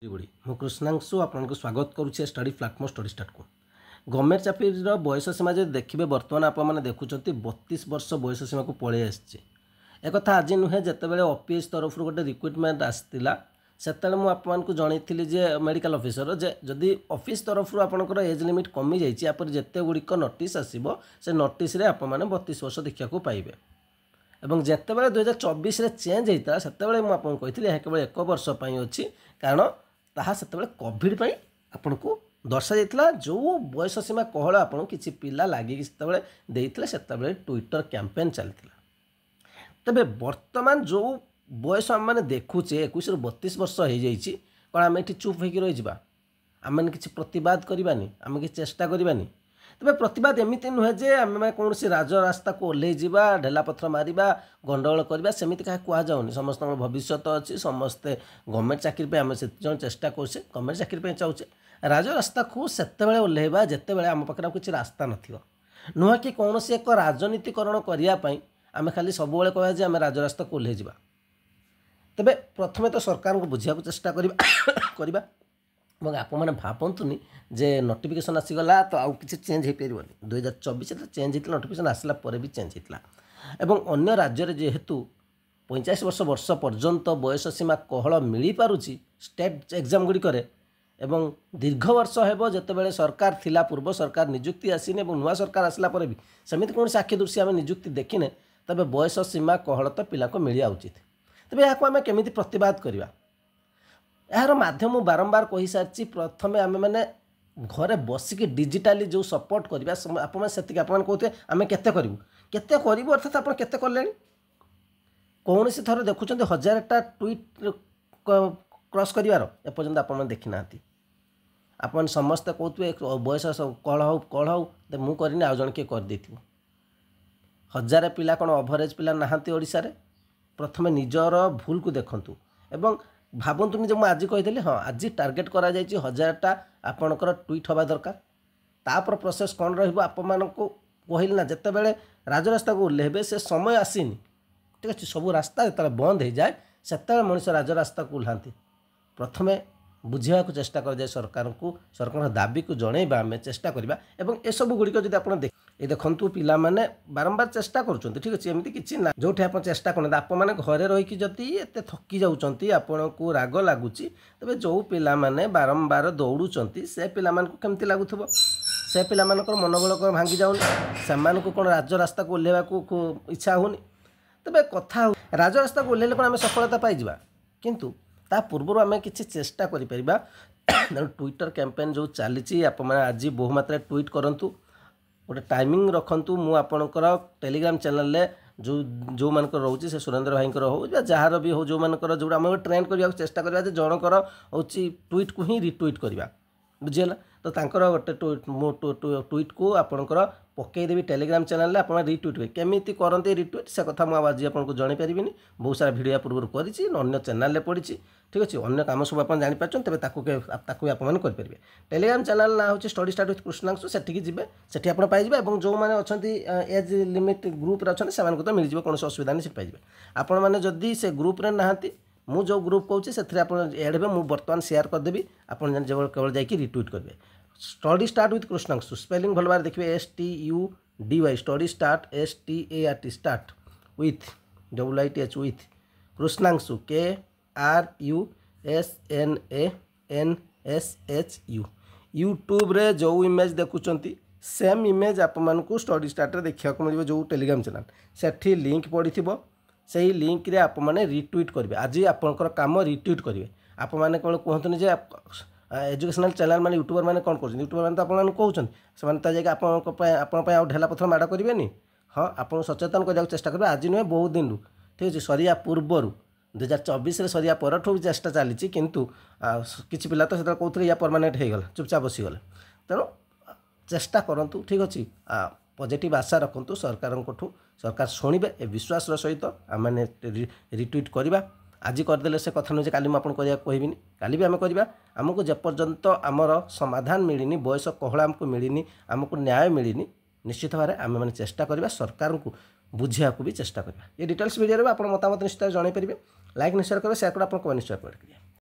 ମୁଁ କୃଷ୍ଣାଂଶୁ ଆପଣଙ୍କୁ ସ୍ୱାଗତ କରୁଛି ଷ୍ଟଡି ପ୍ଲାଟଫର୍ମ ଷ୍ଟଡି ଷ୍ଟାର୍ଟ को गवर्नमेंट चाकरीर बयस सीमा जो देखिए बर्तमान आपने देखुं 32 वर्ष बयस सीमा को पलि आसी एक आज नुहे जितेबाला ऑफिस तरफ गोटे रिक्रुटमेंट आसाला से मुझे जनई जे मेडिकल ऑफिसर जे जदि ऑफिस तरफ आपंकर एज लिमिट कमी जापर जिते गुड़िक नोटिस आसो से नोटिस आपने 32 वर्ष देखा पाइबे एवं जितेबाला 2024 चेंज होता से मुझे कही यह केवल 1 वर्ष अच्छी कारण ताहा से कोविड आपन को दर्शा जाता जो बयस सीमा कहल आपन किसी पिला लगे से ट्विटर कैंपेन चलता तबे वर्तमान जो बयस आम मैंने देखुचे 21 ରୁ 32 वर्ष हो जाइए कौन आम ये चुप होकर रही आम किसी प्रतिवाद करवानी आम कि चेष्टा करवानी तबे प्रतिवाद एमती नुहे जे आम कौन राजरास्ता को ओह्ल ढेला पथर मारिबा गंडगोल करवा सेमती क्या कहुनि समस्त भविष्य अच्छी समस्ते गवर्नमेंट चाकरी आम से चेष्टा करें गवर्नमेंट चाकरी चाहूचे राजरास्ता को सेतेबेले ओह्लैबा जितेबाला आम पाखे किसी रास्ता नथिबो नुह कि कौन एक राजनीतिकरण करने आम खाली सब कह आम राजरास्ता को ओह्ल तेबे प्रथमे तो सरकार को बुझा चेष्टा करवा और आप भावतुनि जे नोटिफिकेशन आसीगला तो आउ किसी चेंज हो पार 2024 चेंज होता नोटिफिकेशन आसला पर भी चेंज होता एवं अन्य राज्य जेहेतु 45 वर्ष पर्यंत बयस सीमा कहल मिल पारुछि स्टेट एग्जाम गुड़िकर एवं दीर्घ वर्ष हेब जितेबाला सरकार थिला पूर्व सरकार निजुक्ति आसीने नुआ सरकार आसला पर भी सेमिति कौन साक्षी दृश्य आम निजुक्ति देखिने तबे बयस सीमा कहल तो पिला को मिलिया उचित तेज यहाँ आम केमी प्रतिवाद करवा यार माध्यम बारंबार कही सारी प्रथमे आम मैंने घरे बसिक डिजिटाली जो सपोर्ट करवा से कहते आम केते करूँ अर्थात आप केते कले कौन सी थर देखुं 1000टा ट्वीट क्रॉस करार एपर्तंत आप देखी ना आप समस्ते कहते बयस कल हो तो मुझे आउ जन किए करदे 1000 पिला कौन ओभरेज पिला नहांती ओडिशा रे प्रथमे निजर भूल को देखंतु एवं भावतुनि जो मुझे आज कही हाँ आज टार्गेट करा 1000टा आपणकर ट्वीट हवा दरकार तापर प्रोसेस कौन रही कहल ना जितेबाला राजरास्ता को ओह्लैबे से समय आसीनी ठीक अच्छे सब रास्ता जो बंद हो जाए से मनुष्य राजरास्ता को ओह्लांती प्रथमे बुझा चेष्टा कर सरकार को सरकार दाबी को जनइबा आम चेष्टा करवा एवं ए सब गुड़िक जब आप देखु पिला माने बारंबार चेष्टा करुँच ठीक अच्छे एमती किसी ना जो आप चेष्टा करते आप घरे रहीकि जदि एत थकी जाऊँच आपण को राग लगुच तेज जो पिला माने बारंबार दौड़ुंट से पिला केमती लगुव से पिला मनोबल भांगी जाऊनी से कौन राजरास्ता को ओह्लैवा इच्छा होनी तेज कथा राजरास्ता को ओह्लैले कौन आम सफलता पाइबा किंतु ता पूर्व आम कि चेष्टा करा ट्विटर कैंपेन जो चली आप आज बहुमात्रा ट्वीट करूँ गोटे टाइमिंग रखु मुझे टेलीग्राम चैनल जो जो मान रोचे से सुरेंद्र भाई हो जार भी हो जो मानकर जो आम ट्रेंड करने चेष्टा करवा जनकर हूँ ट्वीट को ही रिट्वीट करवा बुझीगला तो तांकर गोटे ट्वीट को आपणकर पकईदेवी टेलीग्राम चैनल आप रिट्वीट केमी करते रिट्वीट से कथा मुझे आज आपको जन पारि बहुत सारा भिडियो पूर्व कर चैनल पड़ी ठीक अच्छे अन्य कम सब आप जापर तेज करेंगे टेलीग्राम चैनल ना हूँ स्टडी स्टार्ट विथ कृष्णांशु सेठिकी जी से आप पाइबे और जो मैंने अच्छा एज लिमिट ग्रुप अच्छा से तो मिल जाए कौन असुविधा नहीं पाइबे आपण मैंने जदि से ग्रुप रे नहांती मु जो ग्रुप कहूँ से एड हे मुझे बर्तमान शेयर करदेवी आपड़ केवल जाकि रिट्वीट करेंगे study start with Krishnanshu spelling भल भाव देखिए STUDY study start START start with WITH with Krishnanshu KRUSNANSHU YouTube रे जो इमेज देखुंट सेम इमेज आप स्टडी स्टार्ट रे देखा मिले जो टेलीग्राम चैनल से लिंक पड़ी से ही लिंक रे आप मैंने रिट्वीट करेंगे आज आपंकर काम रिट्वीट करेंगे आप मैंने केवल कहतुनि जे एजुकेशनल चैनल मैंने यूट्यूबर मैंने कौन कर यूट्यूबर मैंने तो कहते से आप ढेला पथर माड़ करेंगे हाँ आप सचेतन करने चेष्टा करेंगे आज नुहे बहुत दिन ठीक अच्छे सरिया पूर्वर 2024 सरिया पर भी चेष्टा चली किंतु किसी पिला तो से कहते या परमानेंट होगला चुपचाप बसीगले तेणु चेष्टा करूँ ठीक अच्छे पॉजिटिव आशा रखु सरकार शुणे ए विश्वास सहित आम रिट्वीट करवा आज करदे से कथा नुहे काली मुझे कहबी काली भी आम करवा आमको जेपर्यंत आमर समाधान मिलनी बयस कहला आमको मिलनी आमको न्याय मिलनी निश्चित भाव में आम मैंने चेष्टा करवा सरकार को बुझा भी चेष्टा करवा ये डिटेल्स वीडियो आप मतामत निश्चय जनईपारे लाइक निश्चय करेंगे शेयर कर कमेंट निश्चय करेंगे।